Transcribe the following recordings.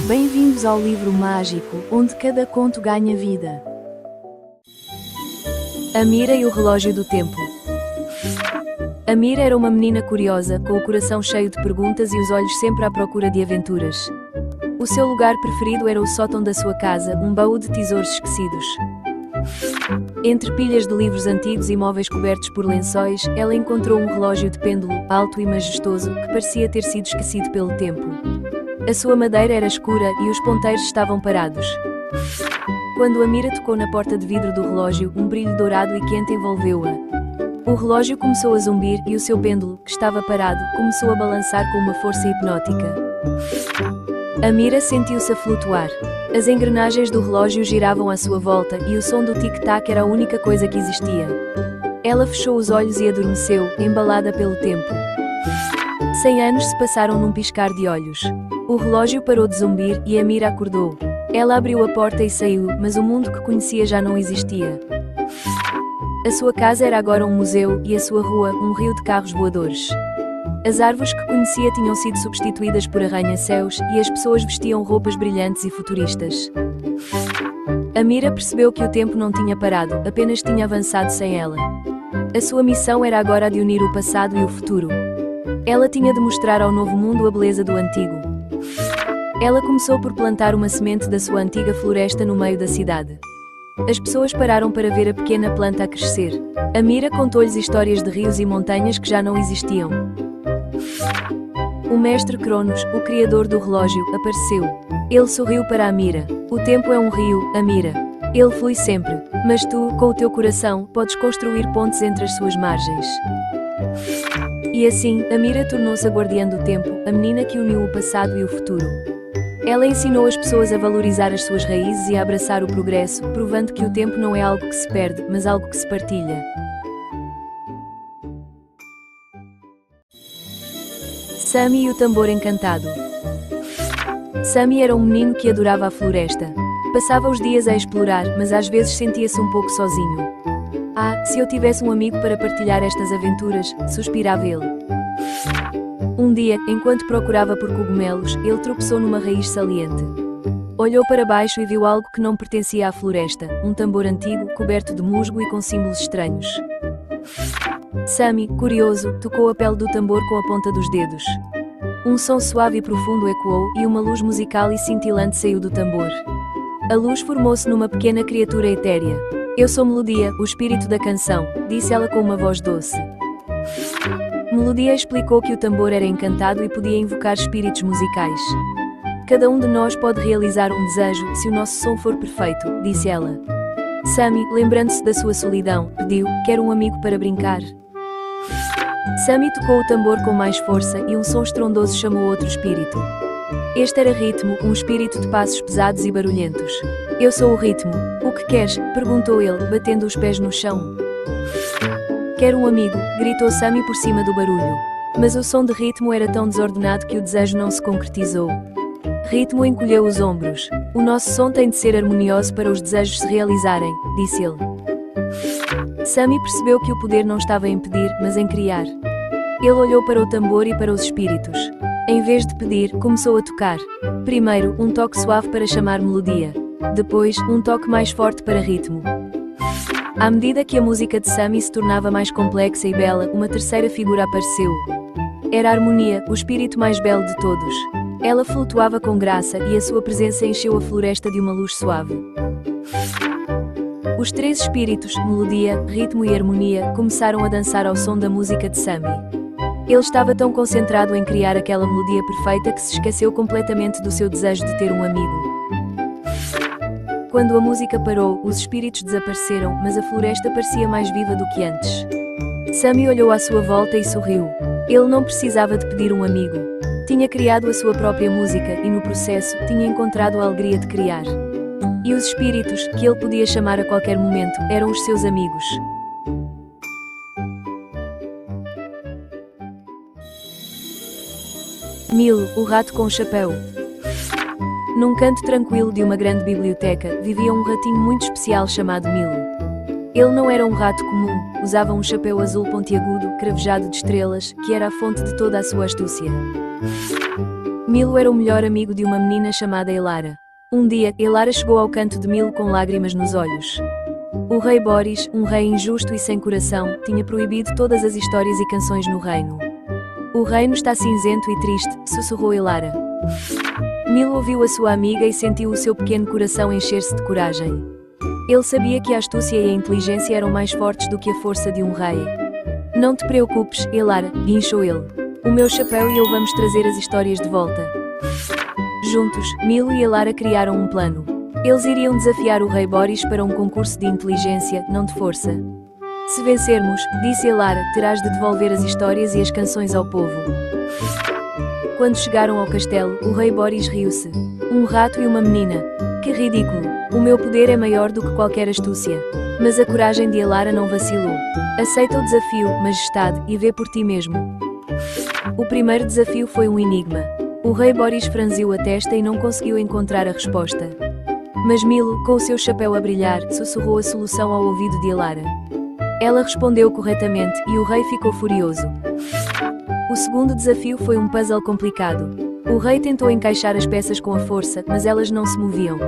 Bem-vindos ao livro mágico, onde cada conto ganha vida. Amira e o relógio do tempo. Amira era uma menina curiosa, com o coração cheio de perguntas e os olhos sempre à procura de aventuras. O seu lugar preferido era o sótão da sua casa, um baú de tesouros esquecidos. Entre pilhas de livros antigos e móveis cobertos por lençóis, ela encontrou um relógio de pêndulo, alto e majestoso, que parecia ter sido esquecido pelo tempo. A sua madeira era escura e os ponteiros estavam parados. Quando Amira tocou na porta de vidro do relógio, um brilho dourado e quente envolveu-a. O relógio começou a zumbir e o seu pêndulo, que estava parado, começou a balançar com uma força hipnótica. Amira sentiu-se a flutuar. As engrenagens do relógio giravam à sua volta e o som do tic-tac era a única coisa que existia. Ela fechou os olhos e adormeceu, embalada pelo tempo. 100 anos se passaram num piscar de olhos. O relógio parou de zumbir e Amira acordou. Ela abriu a porta e saiu, mas o mundo que conhecia já não existia. A sua casa era agora um museu e a sua rua, um rio de carros voadores. As árvores que conhecia tinham sido substituídas por arranha-céus e as pessoas vestiam roupas brilhantes e futuristas. Amira percebeu que o tempo não tinha parado, apenas tinha avançado sem ela. A sua missão era agora a de unir o passado e o futuro. Ela tinha de mostrar ao novo mundo a beleza do antigo. Ela começou por plantar uma semente da sua antiga floresta no meio da cidade. As pessoas pararam para ver a pequena planta a crescer. Amira contou-lhes histórias de rios e montanhas que já não existiam. O mestre Cronos, o criador do relógio, apareceu. Ele sorriu para Amira. O tempo é um rio, Amira. Ele flui sempre. Mas tu, com o teu coração, podes construir pontes entre as suas margens. E assim, Amira tornou-se a guardiã do tempo, a menina que uniu o passado e o futuro. Ela ensinou as pessoas a valorizar as suas raízes e a abraçar o progresso, provando que o tempo não é algo que se perde, mas algo que se partilha. Sammy e o tambor encantado. Sammy era um menino que adorava a floresta. Passava os dias a explorar, mas às vezes sentia-se um pouco sozinho. Ah, se eu tivesse um amigo para partilhar estas aventuras, suspirava ele. Um dia, enquanto procurava por cogumelos, ele tropeçou numa raiz saliente. Olhou para baixo e viu algo que não pertencia à floresta, um tambor antigo, coberto de musgo e com símbolos estranhos. Sammy, curioso, tocou a pele do tambor com a ponta dos dedos. Um som suave e profundo ecoou, e uma luz musical e cintilante saiu do tambor. A luz formou-se numa pequena criatura etérea. Eu sou Melodia, o espírito da canção, disse ela com uma voz doce. Melodia explicou que o tambor era encantado e podia invocar espíritos musicais. Cada um de nós pode realizar um desejo, se o nosso som for perfeito, disse ela. Sammy, lembrando-se da sua solidão, pediu, quer um amigo para brincar? Sammy tocou o tambor com mais força e um som estrondoso chamou outro espírito. Este era Ritmo, um espírito de passos pesados e barulhentos. Eu sou o Ritmo. O que queres? Perguntou ele, batendo os pés no chão. Quero um amigo, gritou Sammy por cima do barulho. Mas o som de Ritmo era tão desordenado que o desejo não se concretizou. Ritmo encolheu os ombros. O nosso som tem de ser harmonioso para os desejos se realizarem, disse ele. Sammy percebeu que o poder não estava em pedir, mas em criar. Ele olhou para o tambor e para os espíritos. Em vez de pedir, começou a tocar. Primeiro, um toque suave para chamar melodia. Depois, um toque mais forte para ritmo. À medida que a música de Sammy se tornava mais complexa e bela, uma terceira figura apareceu. Era a harmonia, o espírito mais belo de todos. Ela flutuava com graça e a sua presença encheu a floresta de uma luz suave. Os três espíritos, melodia, ritmo e harmonia, começaram a dançar ao som da música de Sammy. Ele estava tão concentrado em criar aquela melodia perfeita que se esqueceu completamente do seu desejo de ter um amigo. Quando a música parou, os espíritos desapareceram, mas a floresta parecia mais viva do que antes. Sammy olhou à sua volta e sorriu. Ele não precisava de pedir um amigo. Tinha criado a sua própria música e, no processo, tinha encontrado a alegria de criar. E os espíritos, que ele podia chamar a qualquer momento, eram os seus amigos. Milo, o rato com o chapéu. Num canto tranquilo de uma grande biblioteca, vivia um ratinho muito especial chamado Milo. Ele não era um rato comum, usava um chapéu azul pontiagudo, cravejado de estrelas, que era a fonte de toda a sua astúcia. Milo era o melhor amigo de uma menina chamada Elara. Um dia, Elara chegou ao canto de Milo com lágrimas nos olhos. O rei Boris, um rei injusto e sem coração, tinha proibido todas as histórias e canções no reino. O reino está cinzento e triste, sussurrou Elara. Milo ouviu a sua amiga e sentiu o seu pequeno coração encher-se de coragem. Ele sabia que a astúcia e a inteligência eram mais fortes do que a força de um rei. Não te preocupes, Elara, guinchou ele. O meu chapéu e eu vamos trazer as histórias de volta. Juntos, Milo e Elara criaram um plano. Eles iriam desafiar o rei Boris para um concurso de inteligência, não de força. Se vencermos, disse Elara, terás de devolver as histórias e as canções ao povo. Quando chegaram ao castelo, o rei Boris riu-se. Um rato e uma menina. Que ridículo! O meu poder é maior do que qualquer astúcia. Mas a coragem de Elara não vacilou. Aceita o desafio, majestade, e vê por ti mesmo. O primeiro desafio foi um enigma. O rei Boris franziu a testa e não conseguiu encontrar a resposta. Mas Milo, com o seu chapéu a brilhar, sussurrou a solução ao ouvido de Elara. Ela respondeu corretamente e o rei ficou furioso. O segundo desafio foi um puzzle complicado. O rei tentou encaixar as peças com a força, mas elas não se moviam.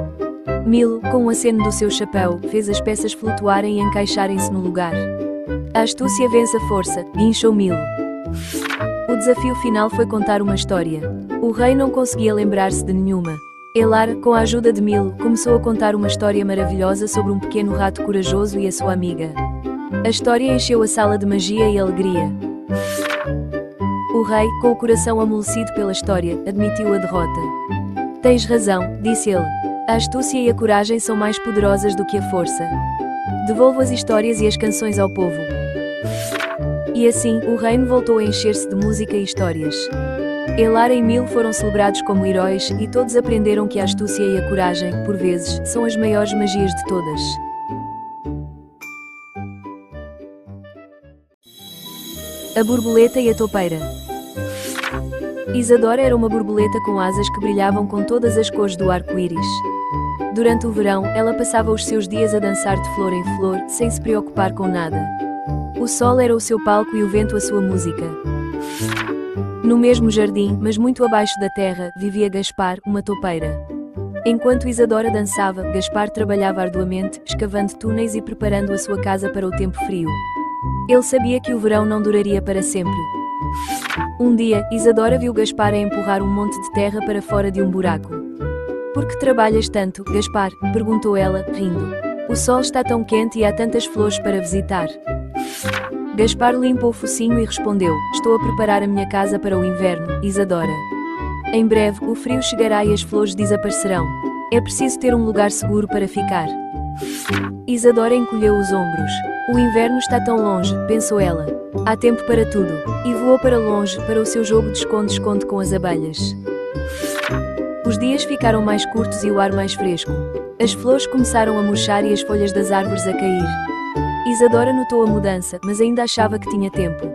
Milo, com um aceno do seu chapéu, fez as peças flutuarem e encaixarem-se no lugar. A astúcia vence a força, guinchou Milo. O desafio final foi contar uma história. O rei não conseguia lembrar-se de nenhuma. Elara, com a ajuda de Milo, começou a contar uma história maravilhosa sobre um pequeno rato corajoso e a sua amiga. A história encheu a sala de magia e alegria. O rei, com o coração amolecido pela história, admitiu a derrota. Tens razão, disse ele. A astúcia e a coragem são mais poderosas do que a força. Devolvo as histórias e as canções ao povo. E assim, o reino voltou a encher-se de música e histórias. Elara e Milo foram celebrados como heróis e todos aprenderam que a astúcia e a coragem, por vezes, são as maiores magias de todas. A borboleta e a toupeira. Isadora era uma borboleta com asas que brilhavam com todas as cores do arco-íris. Durante o verão, ela passava os seus dias a dançar de flor em flor, sem se preocupar com nada. O sol era o seu palco e o vento a sua música. No mesmo jardim, mas muito abaixo da terra, vivia Gaspar, uma toupeira. Enquanto Isadora dançava, Gaspar trabalhava arduamente, escavando túneis e preparando a sua casa para o tempo frio. Ele sabia que o verão não duraria para sempre. Um dia, Isadora viu Gaspar a empurrar um monte de terra para fora de um buraco. Por que trabalhas tanto, Gaspar? Perguntou ela, rindo. O sol está tão quente e há tantas flores para visitar. Gaspar limpou o focinho e respondeu, estou a preparar a minha casa para o inverno, Isadora. Em breve, o frio chegará e as flores desaparecerão. É preciso ter um lugar seguro para ficar. Isadora encolheu os ombros. O inverno está tão longe, pensou ela. Há tempo para tudo. E voou para longe, para o seu jogo de esconde-esconde com as abelhas. Os dias ficaram mais curtos e o ar mais fresco. As flores começaram a murchar e as folhas das árvores a cair. Isadora notou a mudança, mas ainda achava que tinha tempo.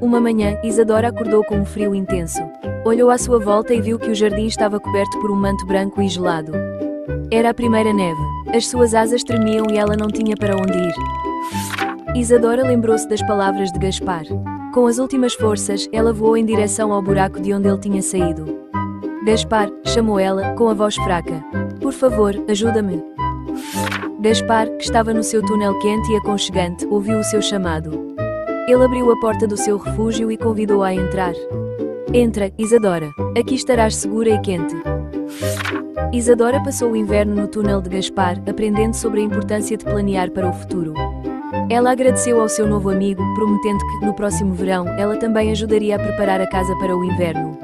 Uma manhã, Isadora acordou com um frio intenso. Olhou à sua volta e viu que o jardim estava coberto por um manto branco e gelado. Era a primeira neve. As suas asas tremiam e ela não tinha para onde ir. Isadora lembrou-se das palavras de Gaspar. Com as últimas forças, ela voou em direção ao buraco de onde ele tinha saído. Gaspar, chamou ela, com a voz fraca. Por favor, ajuda-me. Gaspar, que estava no seu túnel quente e aconchegante, ouviu o seu chamado. Ele abriu a porta do seu refúgio e convidou-a a entrar. Entra, Isadora. Aqui estarás segura e quente. Isadora passou o inverno no túnel de Gaspar, aprendendo sobre a importância de planear para o futuro. Ela agradeceu ao seu novo amigo, prometendo que, no próximo verão, ela também ajudaria a preparar a casa para o inverno.